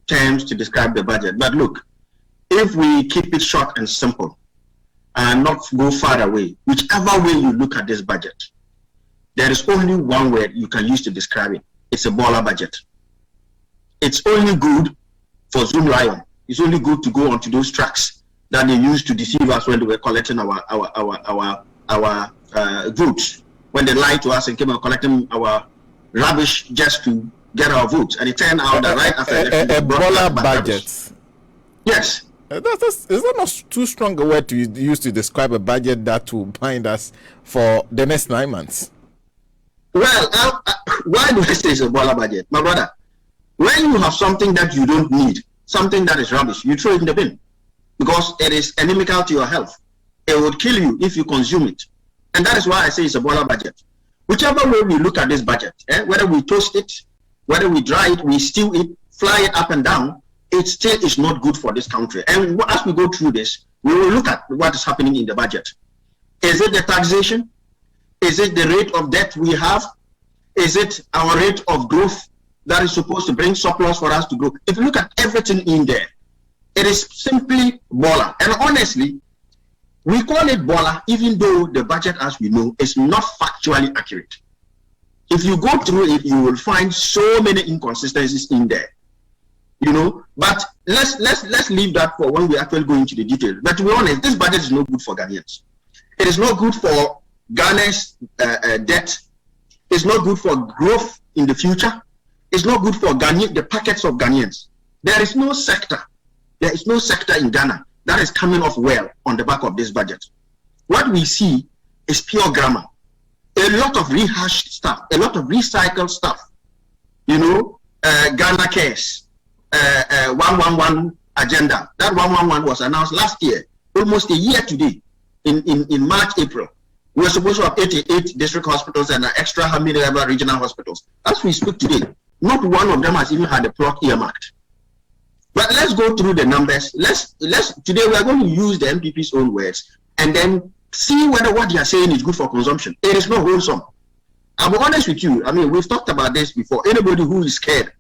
terms to describe the budget. But look, if we keep it short and simple and not go far away, whichever way you look at this budget, there is only one word you can use to describe it. It's a borla budget. It's only good for Zoom Lion. It's only good to go onto those tracks that they used to deceive us when they were collecting our votes. When they lied to us and came and collecting our rubbish just to get our votes, and it turned out that right after a borla budget. Yes. Is that not too strong a word to use to describe a budget that will bind us for the next 9 months? Well, why do I say it's a borla budget? My brother, when you have something that you don't need, something that is rubbish, you throw it in the bin because it is inimical to your health. It would kill you if you consume it. And that is why I say it's a borla budget. Whichever way we look at this budget, whether we toast it, whether we dry it, we stew it, fly it up and down, it still is not good for this country. And as we go through this, we will look at what is happening in the budget. Is it the taxation? Is it the rate of debt we have? Is it our rate of growth that is supposed to bring surplus for us to grow? If you look at everything in there, it is simply borla. And honestly, we call it borla even though the budget, as we know, is not factually accurate. If you go through it, you will find so many inconsistencies in there. You know, but let's leave that for when we actually go into the details. But to be honest, this budget is not good for Ghanaians. It is not good for Ghana's debt. It's not good for growth in the future. It's not good for the pockets of Ghanaians. There is no sector in Ghana that is coming off well on the back of this budget. What we see is pure grammar. A lot of rehashed stuff, a lot of recycled stuff. You know, Ghana Cares. 111 agenda. That 111 was announced last year, almost a year today, in March, April. We were supposed to have 88 district hospitals and an extra how many other regional hospitals. As we speak today, not one of them has even had a plot earmarked. But let's go through the numbers. Today we are going to use the MPP's own words and then see whether what they are saying is good for consumption. It is not wholesome. I'll be honest with you. I mean, we've talked about this before. Anybody who is scared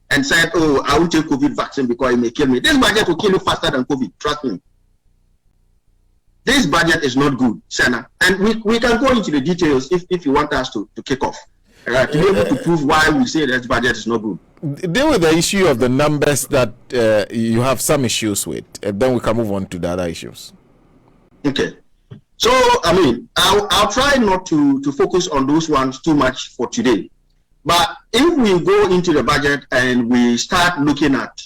and said, oh, I will take COVID vaccine because it may kill me. This budget will kill you faster than COVID, trust me. This budget is not good, Senna. And we can go into the details if you want us to kick off. To be able to prove why we say this budget is not good. Deal with the issue of the numbers that you have some issues with, and then we can move on to the other issues. Okay. So, I mean, I'll try not to focus on those ones too much for today. But if we go into the budget and we start looking at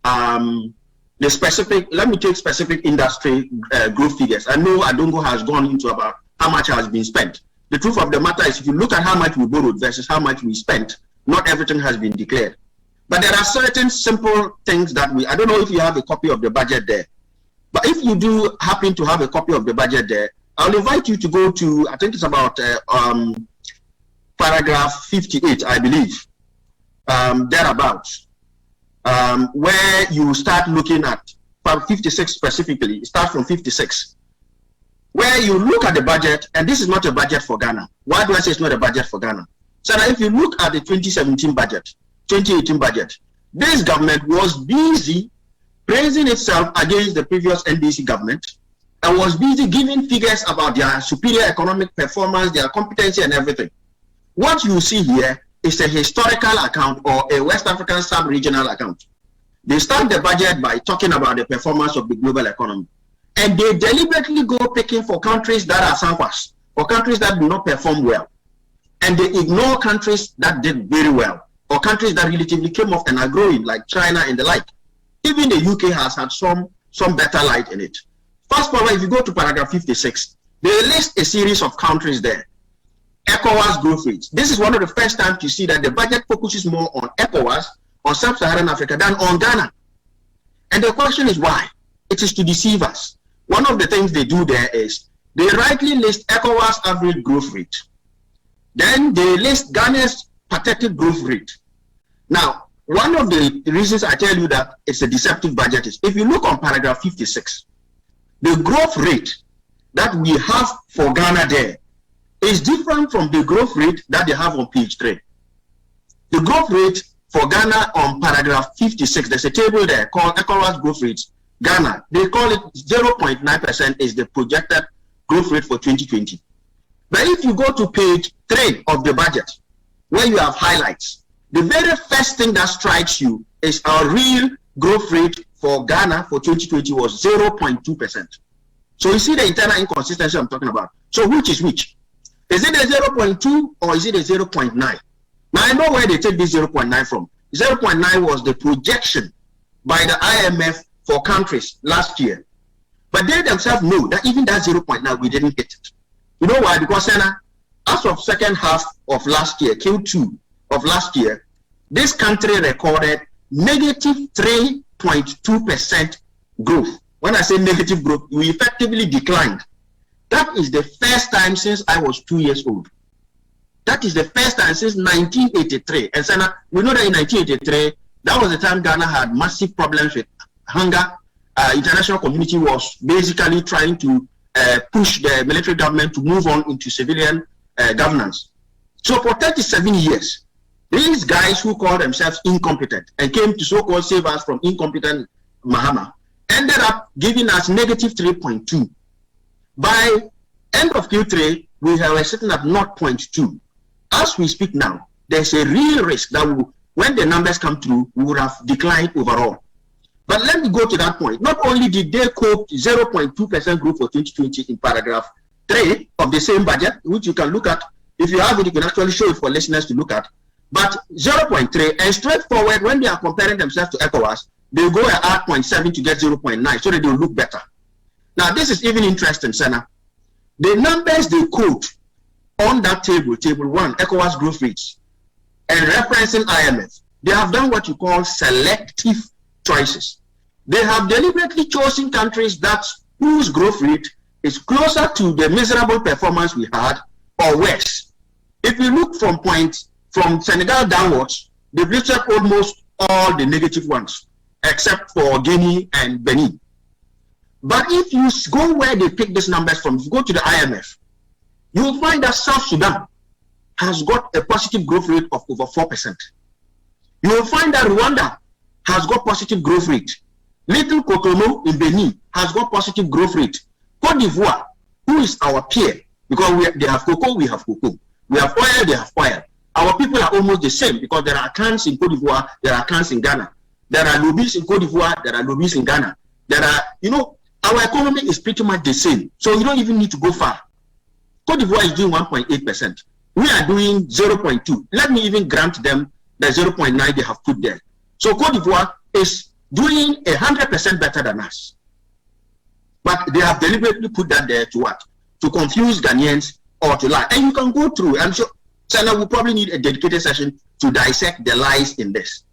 the specific, let me take specific industry growth figures. I know Adongo has gone into about how much has been spent. The truth of the matter is, if you look at how much we borrowed versus how much we spent, not everything has been declared. But there are certain simple things that I don't know if you have a copy of the budget there. But if you do happen to have a copy of the budget there, I'll invite you to go to, I think it's about paragraph 58, I believe, thereabouts, where you start looking at 56 specifically. Start from 56, where you look at the budget, and this is not a budget for Ghana. Why do I say it's not a budget for Ghana? So now if you look at the 2017 budget, 2018 budget, this government was busy praising itself against the previous NDC government and was busy giving figures about their superior economic performance, their competency and everything. What you see here is a historical account or a West African sub-regional account. They start the budget by talking about the performance of the global economy. And they deliberately go picking for countries that are sampas, or countries that do not perform well. And they ignore countries that did very well, or countries that relatively came off and are growing, like China and the like. Even the UK has had some better light in it. Fast forward, if you go to paragraph 56, they list a series of countries there. ECOWAS growth rates. This is one of the first times you see that the budget focuses more on ECOWAS, on Sub-Saharan Africa, than on Ghana. And the question is why? It is to deceive us. One of the things they do there is they rightly list ECOWAS average growth rate. Then they list Ghana's pathetic growth rate. Now, one of the reasons I tell you that it's a deceptive budget is if you look on paragraph 56, the growth rate that we have for Ghana there is different from the growth rate that they have on page 3. The growth rate for Ghana on paragraph 56. There's a table there called ECOWAS growth rates. Ghana, they call it 0.9% is the projected growth rate for 2020. But if you go to page 3 of the budget, where you have highlights, the very first thing that strikes you is our real growth rate for Ghana for 2020 was 0.2%. So you see the internal inconsistency I'm talking about. So which is which? Is it a 0.2 or is it a 0.9? Now I know where they take this 0.9 from. 0.9 was the projection by the IMF for countries last year. But they themselves know that even that 0.9, we didn't get it. You know why? Because as of second half of last year, Q2 of last year, this country recorded negative 3.2% growth. When I say negative growth, we effectively declined. That is the first time since I was 2 years old. That is the first time since 1983. And so now, we know that in 1983, that was the time Ghana had massive problems with hunger. International community was basically trying to push the military government to move on into civilian governance. So for 37 years, these guys who call themselves incompetent and came to so-called save us from incompetent Mahama ended up giving us negative 3.2. By end of Q3, we were sitting at 0.2. As we speak now, there's a real risk that when the numbers come through, we would have declined overall. But let me go to that point. Not only did they quote 0.2% growth for 2020 in paragraph 3 of the same budget, which you can look at. If you have it, you can actually show it for listeners to look at. But 0.3, and straightforward, when they are comparing themselves to ECOWAS, they go and add 0.7 to get 0.9 so that they will look better. Now, this is even interesting, Senna. The numbers they quote on that table, table 1, ECOWAS growth rates, and referencing IMF, they have done what you call selective choices. They have deliberately chosen countries whose growth rate is closer to the miserable performance we had or worse. If you look from Senegal downwards, they've listed almost all the negative ones, except for Guinea and Benin. But if you go where they pick these numbers from, if you go to the IMF, you will find that South Sudan has got a positive growth rate of over 4%. You will find that Rwanda has got positive growth rate. Little Cotonou in Benin has got positive growth rate. Cote d'Ivoire, who is our peer, because they have cocoa, we have cocoa. We have oil, they have oil. Our people are almost the same because there are clans in Cote d'Ivoire, there are clans in Ghana. There are lobbies in Cote d'Ivoire, there are lobbies in Ghana. There are, our economy is pretty much the same. So you don't even need to go far. Cote d'Ivoire is doing 1.8%. We are doing 0.2. Let me even grant them the 0.9 they have put there. So Cote d'Ivoire is doing 100% better than us. But they have deliberately put that there to what? To confuse Ghanaians or to lie. And you can go through. I'm sure Sana will probably need a dedicated session to dissect the lies in this.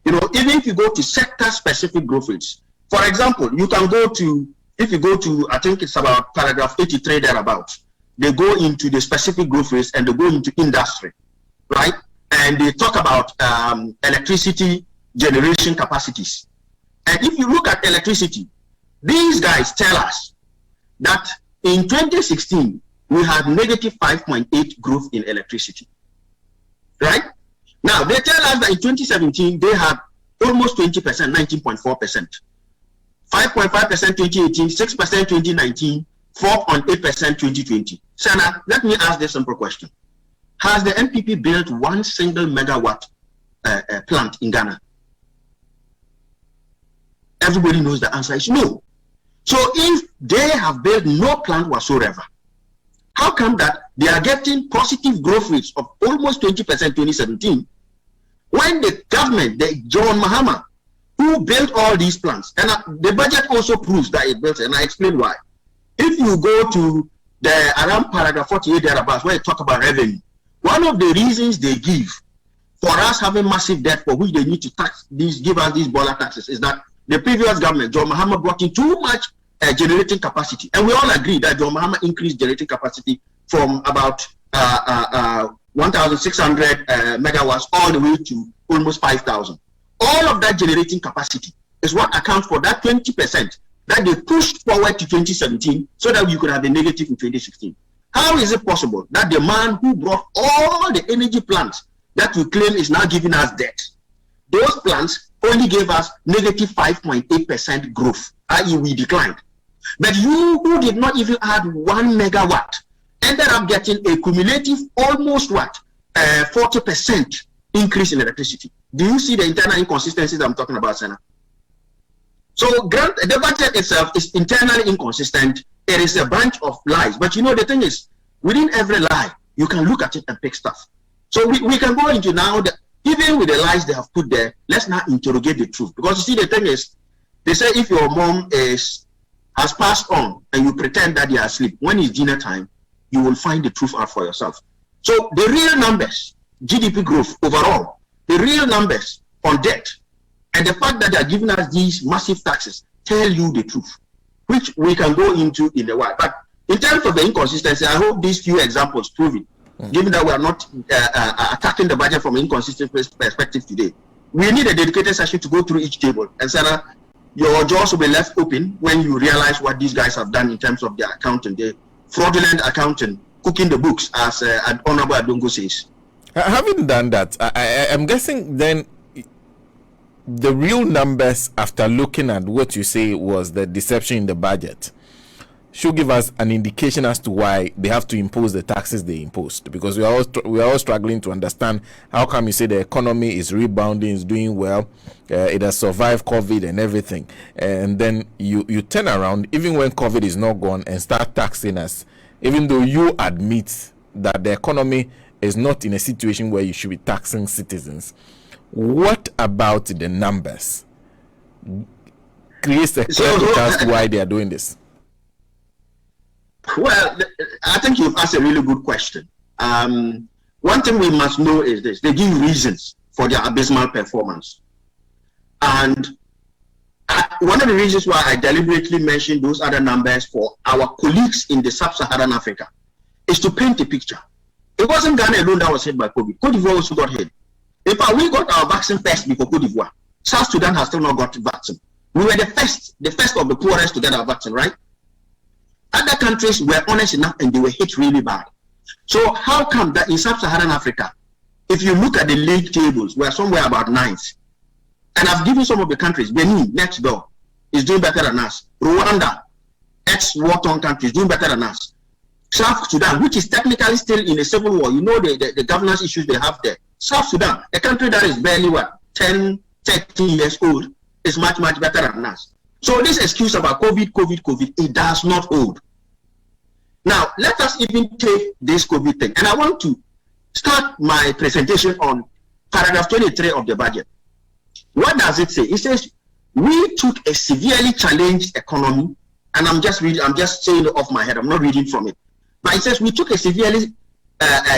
Even if you go to sector-specific growth rates. For example, you can go to, if you go to, I think it's about paragraph 83 thereabouts. They go into the specific growth rates and they go into industry, right? And they talk about electricity generation capacities. And if you look at electricity, these guys tell us that in 2016, we had negative 5.8 growth in electricity, right? Now, they tell us that in 2017, they had almost 20%, 19.4%. 5.5% 2018, 6% 2019, 4.8% 2020. Sana, let me ask this simple question. Has the NPP built one single megawatt plant in Ghana? Everybody knows the answer is no. So if they have built no plant whatsoever, how come that they are getting positive growth rates of almost 20% 2017 when the government, the John Mahama, who built all these plants, and the budget also proves that it built, and I explain why. If you go to the around paragraph 48 thereabouts, where it talk about revenue, one of the reasons they give for us having massive debt for which they need to tax these, give us these borla taxes, is that the previous government, John Mahama, brought in too much generating capacity, and we all agree that John Mahama increased generating capacity from about 1,600 megawatts all the way to almost 5,000. All of that generating capacity is what accounts for that 20% that they pushed forward to 2017 so that you could have a negative in 2016. How is it possible that the man who brought all the energy plants that we claim is now giving us debt those plans only gave us negative 5.8% growth, i.e. we declined. But you who did not even add 1 megawatt ended up getting a cumulative almost 40% increase in electricity. Do you see the internal inconsistencies I'm talking about, Senna? So the budget itself is internally inconsistent. It is a bunch of lies. But you know, the thing is, within every lie, you can look at it and pick stuff. So we can go into now, even with the lies they have put there, let's now interrogate the truth. Because you see, the thing is, they say if your mom has passed on and you pretend that they are asleep, when it's dinner time, you will find the truth out for yourself. So the real numbers, GDP growth overall, the real numbers on debt, and the fact that they are giving us these massive taxes tell you the truth, which we can go into in a while. But in terms of the inconsistency, I hope these few examples prove it. Given that we are not attacking the budget from an inconsistent perspective today, we need a dedicated session to go through each table. And Sarah, your jaws will be left open when you realize what these guys have done in terms of their accounting, the fraudulent accounting, cooking the books, as Honorable Adongo says. Having done that, I'm guessing then the real numbers, after looking at what you say was the deception in the budget, should give us an indication as to why they have to impose the taxes they imposed. Because we are all struggling to understand how come you say the economy is rebounding, is doing well, it has survived COVID and everything, and then you turn around even when COVID is not gone and start taxing us, even though you admit that the economy is not in a situation where you should be taxing citizens. What about the numbers? Creates a clear picture as to why they are doing this. Well, I think you've asked a really good question. One thing we must know is this: they give reasons for their abysmal performance. And one of the reasons why I deliberately mentioned those other numbers for our colleagues in the sub-Saharan Africa is to paint a picture. It wasn't Ghana alone that was hit by COVID. Côte d'Ivoire also got hit. In fact, we got our vaccine first before Côte d'Ivoire. South Sudan has still not got vaccine. We were the first of the poorest to get our vaccine, right? Other countries were honest enough and they were hit really bad. So how come that in sub-Saharan Africa, if you look at the league tables, we're somewhere about 9th. And I've given some of the countries, Benin, next door, is doing better than us. Rwanda, ex-war-torn country, is doing better than us. South Sudan, which is technically still in a civil war, you know the governance issues they have there. South Sudan, a country that is barely 10, 13 years old, is much, much better than us. So this excuse about COVID, it does not hold. Now, let us even take this COVID thing. And I want to start my presentation on paragraph 23 of the budget. What does it say? It says, we took a severely challenged economy, and I'm just saying it off my head, I'm not reading from it. But it says, we took a severely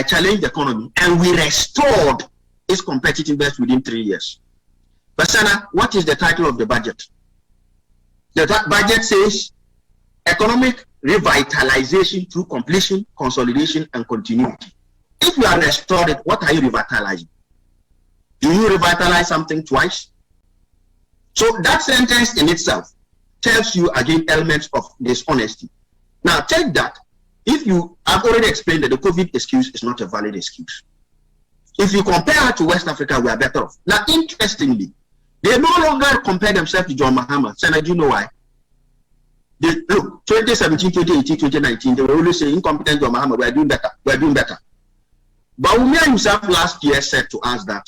challenged economy, and we restored its competitiveness within 3 years. But Sana, what is the title of the budget? The budget says economic revitalization through completion, consolidation, and continuity. If you are restored, what are you revitalizing? Do you revitalize something twice? So that sentence in itself tells you again elements of dishonesty. Now take that. I've already explained that the COVID excuse is not a valid excuse. If you compare to West Africa, we are better off. Now, interestingly, they no longer compare themselves to John Mahama. Senator, do you know why? Look, 2017, 2018, 2019, they were always saying incompetent John Mahama, we are doing better, we are doing better. But Umia himself last year said to us that,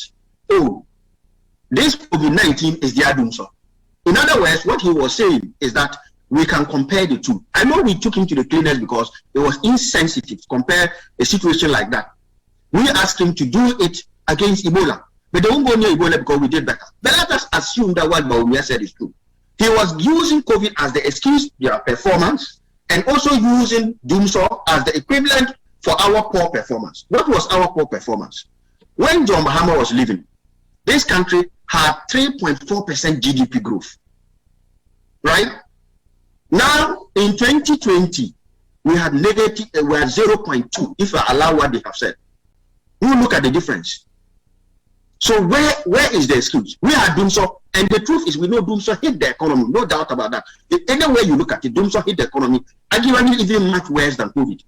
this COVID-19 is their doom, sir. In other words, what he was saying is that we can compare the two. I know we took him to the cleaners because it was insensitive to compare a situation like that. We asked him to do it against Ebola, but they won't go near Ebola because we did better. But let us assume that what Baumia said is true. He was using COVID as the excuse for their performance and also using Doomsaw as the equivalent for our poor performance. What was our poor performance? When John Mahama was living, this country had 3.4% GDP growth, right? Now, in 2020, we had negative, we had 0.2, if I allow what they have said. You look at the difference. So where is the excuse? We had Doomsaw, and the truth is we know Doomsaw hit the economy, no doubt about that. Any way you look at it, Doomsaw hit the economy, arguably even much worse than COVID.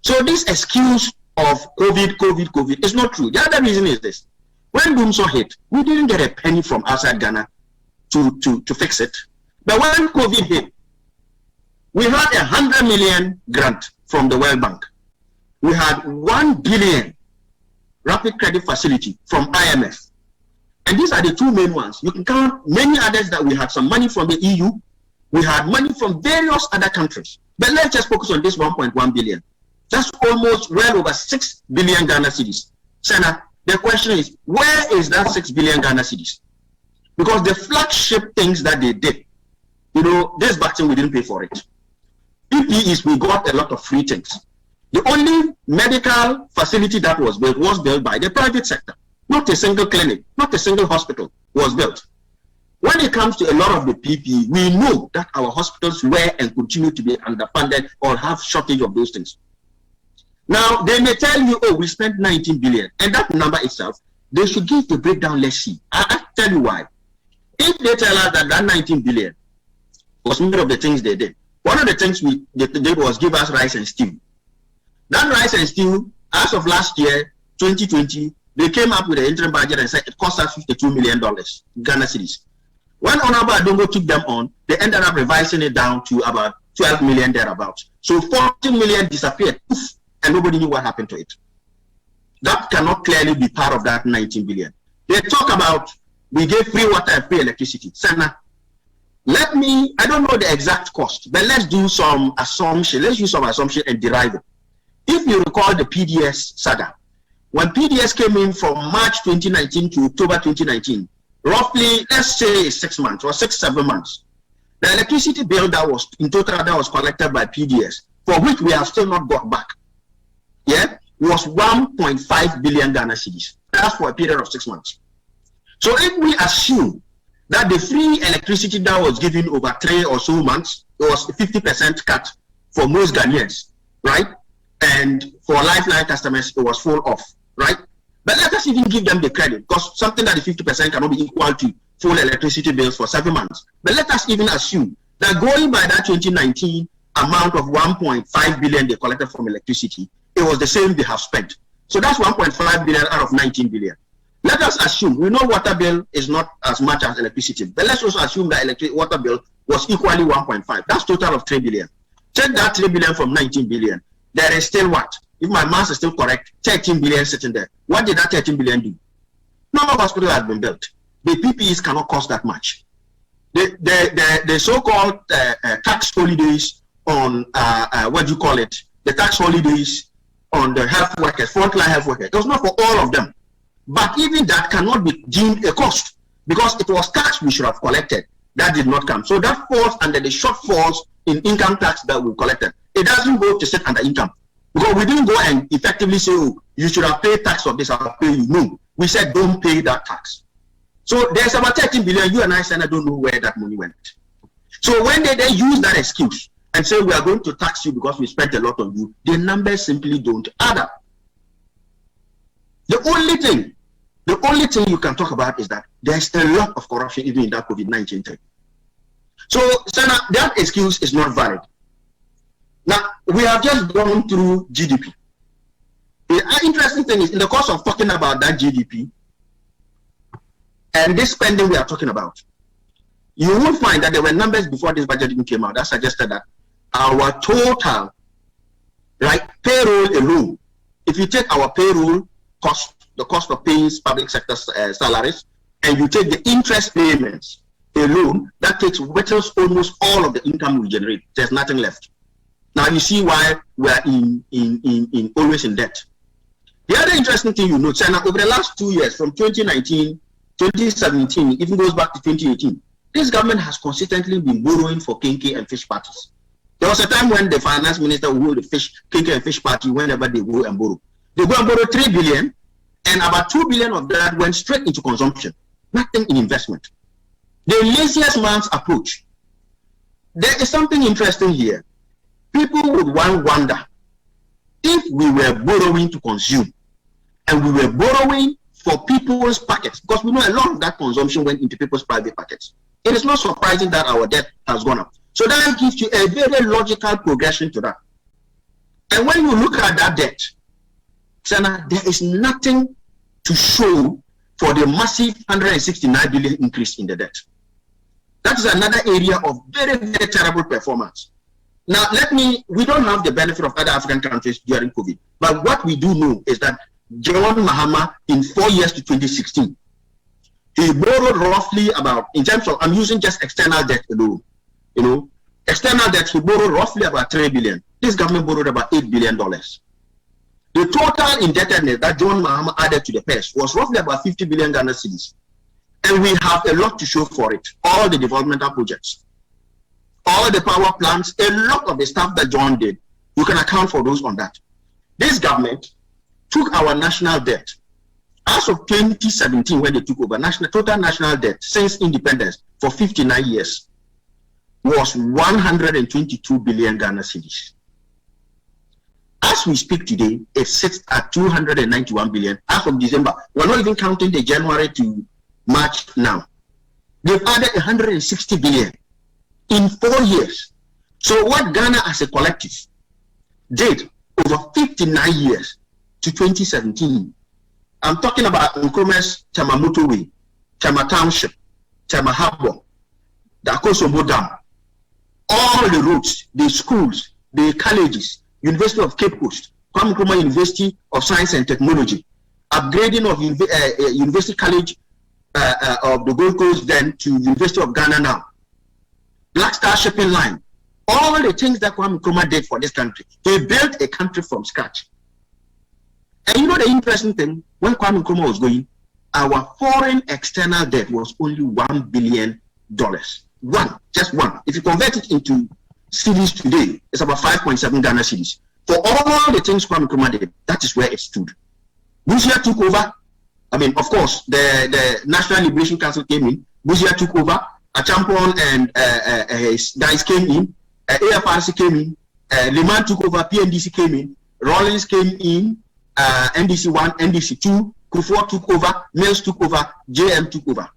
So this excuse of COVID is not true. The other reason is this. When Doomsor hit, we didn't get a penny from outside Ghana to fix it. But when COVID hit, we had 100 million grant from the World Bank. We had 1 billion rapid credit facility from IMF. And these are the two main ones. You can count many others that we had some money from the EU. We had money from various other countries. But let's just focus on this 1.1 billion. That's almost well over 6 billion Ghana cedis. Senna, the question is, where is that 6 billion Ghana cedis? Because the flagship things that they did, this vaccine, we didn't pay for it. PPEs, we got a lot of free things. The only medical facility that was built by the private sector. Not a single clinic, not a single hospital was built. When it comes to a lot of the PPE, we know that our hospitals were and continue to be underfunded or have shortage of those things. Now, they may tell you, oh, we spent 19 billion, and that number itself, they should give the breakdown, let's see. I'll tell you why. If they tell us that 19 billion was made of the things they did, one of the things they did was give us rice and stew. That rice and stew, as of last year, 2020, they came up with an interim budget and said it cost us $52 million, Ghana cedis. When Honorable Adongo took them on, they ended up revising it down to about 12 million thereabouts. So 40 million disappeared, poof, and nobody knew what happened to it. That cannot clearly be part of that 19 billion. They talk about we gave free water and free electricity. Sana, I don't know the exact cost, but let's do some assumption. Let's use some assumption and derive it. If you recall the PDS saga, when PDS came in from March 2019 to October 2019, roughly, let's say 6 months or 7 months, the electricity bill that was in total that was collected by PDS, for which we have still not got back, was 1.5 billion Ghana cedis. That's for a period of 6 months. So if we assume that the free electricity that was given over 3 or so months, it was a 50% cut for most Ghanaians, right? And for Lifeline customers, it was full off, right? But let us even give them the credit, because something that is 50% cannot be equal to full electricity bills for 7 months. But let us even assume that going by that 2019 amount of 1.5 billion they collected from electricity, it was the same they have spent. So that's 1.5 billion out of 19 billion. Let us assume, we know water bill is not as much as electricity, but let's also assume that water bill was equally 1.5. That's total of 3 billion. Take that 3 billion from 19 billion. There is still what? If my math is still correct, 13 billion sitting there. What did that 13 billion do? No more hospital has been built. The PPEs cannot cost that much. The so-called tax holidays on, the tax holidays on the health workers, frontline health workers, it was not for all of them. But even that cannot be deemed a cost, because it was tax we should have collected. That did not come. So that falls under the shortfalls in income tax that we collected. It doesn't go to sit under income. Because we didn't go and effectively say, oh, you should have paid tax of this, I'll pay you. No. We said, don't pay that tax. So there's about 13 billion. You and I, Senator, don't know where that money went. So when they use that excuse and say, we are going to tax you because we spent a lot on you, the numbers simply don't add up. The only thing you can talk about is that there's a lot of corruption even in that COVID-19 thing. So, Senator, that excuse is not valid. Now, we have just gone through GDP. The interesting thing is, in the course of talking about that GDP and this spending we are talking about, you will find that there were numbers before this budget even came out that suggested that our total, right, payroll alone, if you take our payroll cost, the cost of paying public sector salaries, and you take the interest payments alone, that takes whittles almost all of the income we generate. There's nothing left. Now you see why we are in always in debt. The other interesting thing you note, China, over the last 2 years, from 2019, 2017, even goes back to 2018, this government has consistently been borrowing for kinky and fish parties. There was a time when the finance minister would go to the kinky and fish party whenever they go and borrow. They go and borrow 3 billion, and about 2 billion of that went straight into consumption, nothing in investment. The laziest man's approach. There is something interesting here. People would wonder if we were borrowing to consume and we were borrowing for people's pockets, because we know a lot of that consumption went into people's private pockets. It is not surprising that our debt has gone up. So that gives you a very logical progression to that. And when you look at that debt, Sana, there is nothing to show for the massive 169 billion increase in the debt. That is another area of very, very terrible performance. Now, we don't have the benefit of other African countries during COVID, but what we do know is that John Mahama, in 4 years to 2016, he borrowed roughly about, in terms of, I'm using just external debt alone, external debt, he borrowed roughly about 3 billion. This government borrowed about $8 billion. The total indebtedness that John Mahama added to the purse was roughly about 50 billion Ghana cedis. And we have a lot to show for it. All the developmental projects, all the power plants, a lot of the stuff that John did, you can account for those on that. This government took our national debt. As of 2017, when they took over, total national debt since independence for 59 years was 122 billion Ghana cedis. As we speak today, it sits at 291 billion as of December. We're not even counting the January to March now. They've added 160 billion in 4 years. So what Ghana as a collective did over 59 years to 2017, I'm talking about Nkrumah's Chama Motorway, Chama Township, Chama Harbour, the Akosobo Dam, all the roads, the schools, the colleges, University of Cape Coast, Kwame Nkrumah University of Science and Technology, upgrading of University College of the Gold Coast then to University of Ghana now, Black Star Shipping Line, all the things that Kwame Nkrumah did for this country. They built a country from scratch. And you know the interesting thing, when Kwame Nkrumah was going, our foreign external debt was only $1 billion. Just one. If you convert it into cedis today, it's about 5.7 Ghana cedis. For all the things Kwame Nkrumah did, that is where it stood. Busia took over. I mean, of course, the National Liberation Council came in. Busia took over. Achampon and guys came in. AFRC came in. Liman took over. PNDC came in. Rollins came in. NDC 1, NDC 2. Kufuor took over. Mills took over. JM took over.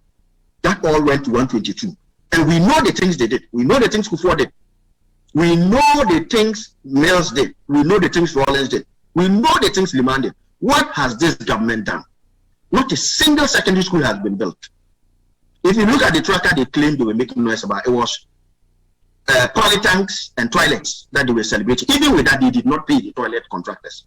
That all went to 122. And we know the things they did. We know the things Kufuor did. We know the things Mills did. We know the things Rollins did. We know the things Liman did. What has this government done? Not a single secondary school has been built. If you look at the tracker they claimed they were making noise about, it was polytanks and toilets that they were celebrating. Even with that, they did not pay the toilet contractors.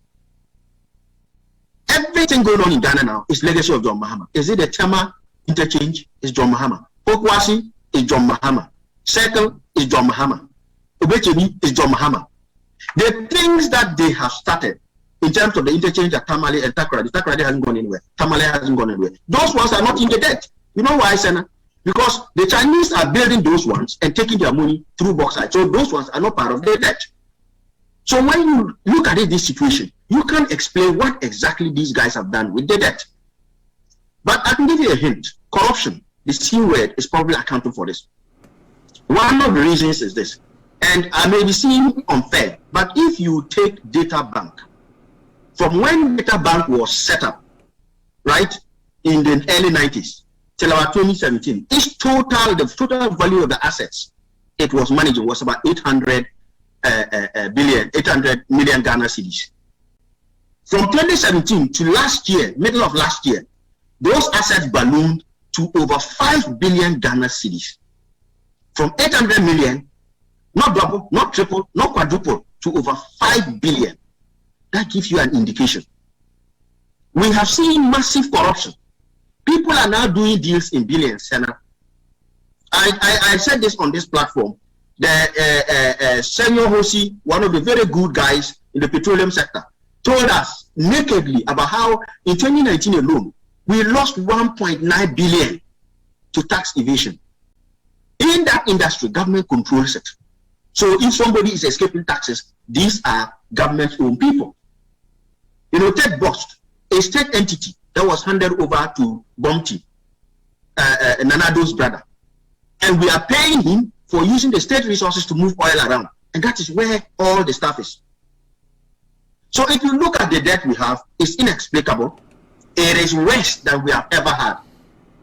Everything going on in Ghana now is legacy of John Mahama. Is it the Tema interchange? Is John Mahama. Pokwasi is John Mahama. Circle is John Mahama. Obechemi is John Mahama. The things that they have started in terms of the interchange at Tamale and Takoradi, Takoradi hasn't gone anywhere. Tamale hasn't gone anywhere. Those ones are not in the debt. You know why, Senna? Because the Chinese are building those ones and taking their money through bauxite. So those ones are not part of their debt. So when you look at this situation, you can't explain what exactly these guys have done with the debt. But I can give you a hint. Corruption, the C word, is probably accounting for this. One of the reasons is this, and I may be seeming unfair, but if you take Data Bank, from when Data Bank was set up, right, in the early 90s, till about 2017, the total value of the assets it was managing was about 800 million Ghana cedis. From 2017 to last year, middle of last year, those assets ballooned to over 5 billion Ghana cedis. From 800 million, not double, not triple, not quadruple, to over 5 billion. That gives you an indication. We have seen massive corruption. People are now doing deals in billions, Senna. I said this on this platform. The Senior Hosi, one of the very good guys in the petroleum sector, told us nakedly about how in 2019 alone, we lost 1.9 billion to tax evasion. In that industry, government controls it. So if somebody is escaping taxes, these are government-owned people. You know, take Bost, a state entity that was handed over to Bomti, Nanado's brother. And we are paying him for using the state resources to move oil around. And that is where all the stuff is. So if you look at the debt we have, it's inexplicable. It is worse than we have ever had.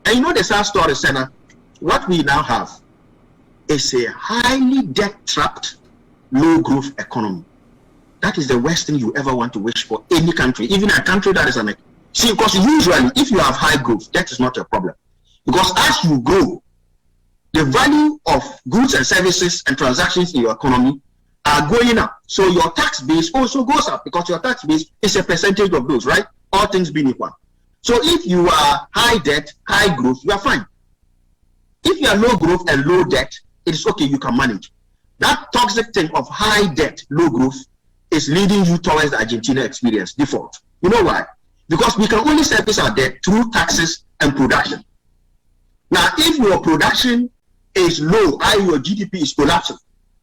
And you know the sad story, Senna, what we now have is a highly debt-trapped, low-growth economy. That is the worst thing you ever want to wish for any country, even a country that is See, because usually if you have high growth, that is not a problem. Because as you grow, the value of goods and services and transactions in your economy are going up. So your tax base also goes up because your tax base is a percentage of those, right? All things being equal. So if you are high debt, high growth, you are fine. If you are low growth and low debt, it is okay, you can manage. That toxic thing of high debt, low growth is leading you towards the Argentina experience, default. You know why? Because we can only service our debt through taxes and production. Now, if your production is low, i.e. your GDP is collapsing,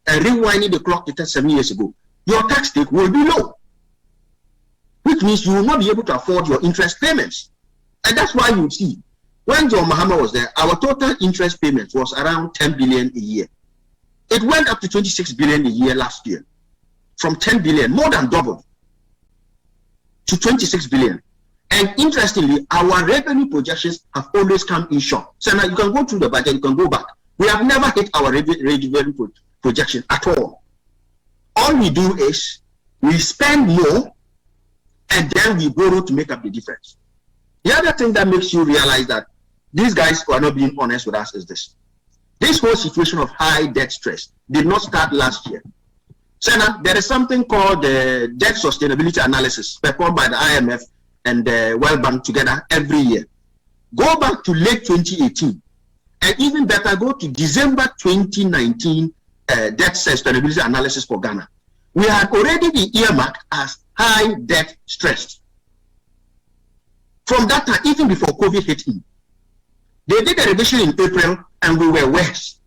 and rewinding the clock to 7 years ago, your tax take will be low, which means you will not be able to afford your interest payments. And that's why you see, when John Mahama was there, our total interest payments was around 10 billion a year. It went up to 26 billion a year last year. From 10 billion, more than doubled, to 26 billion. And interestingly, our revenue projections have always come in short. So now you can go through the budget, you can go back. We have never hit our revenue projection at all. All we do is we spend more and then we borrow to make up the difference. The other thing that makes you realize that these guys who are not being honest with us is this. This whole situation of high debt stress did not start last year. So now there is something called the debt sustainability analysis performed by the IMF and the World Bank together every year. Go back to late 2018, and even better, go to December 2019 debt sustainability analysis for Ghana. We had already been earmarked as high debt stressed. From that time, even before COVID hit in, they did a revision in April, and we were worse.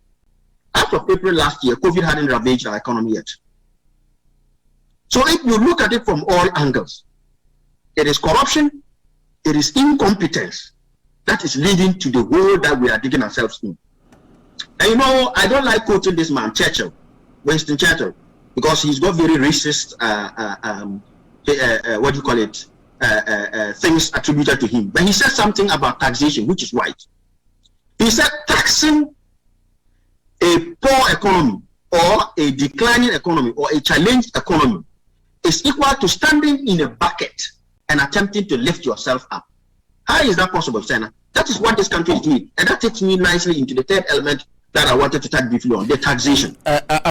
As of April last year, COVID hadn't ravaged our economy yet. So if you look at it from all angles, it is corruption, it is incompetence that is leading to the hole that we are digging ourselves in. And you know, I don't like quoting this man, Churchill, Winston Churchill, because he's got very racist, what do you call it, things attributed to him. But he said something about taxation, which is right. He said taxing a poor economy or a declining economy or a challenged economy is equal to standing in a bucket and attempting to lift yourself up. How is that possible, Senna? That is what this country is doing. And that takes me nicely into the third element that I wanted to touch briefly on, the taxation.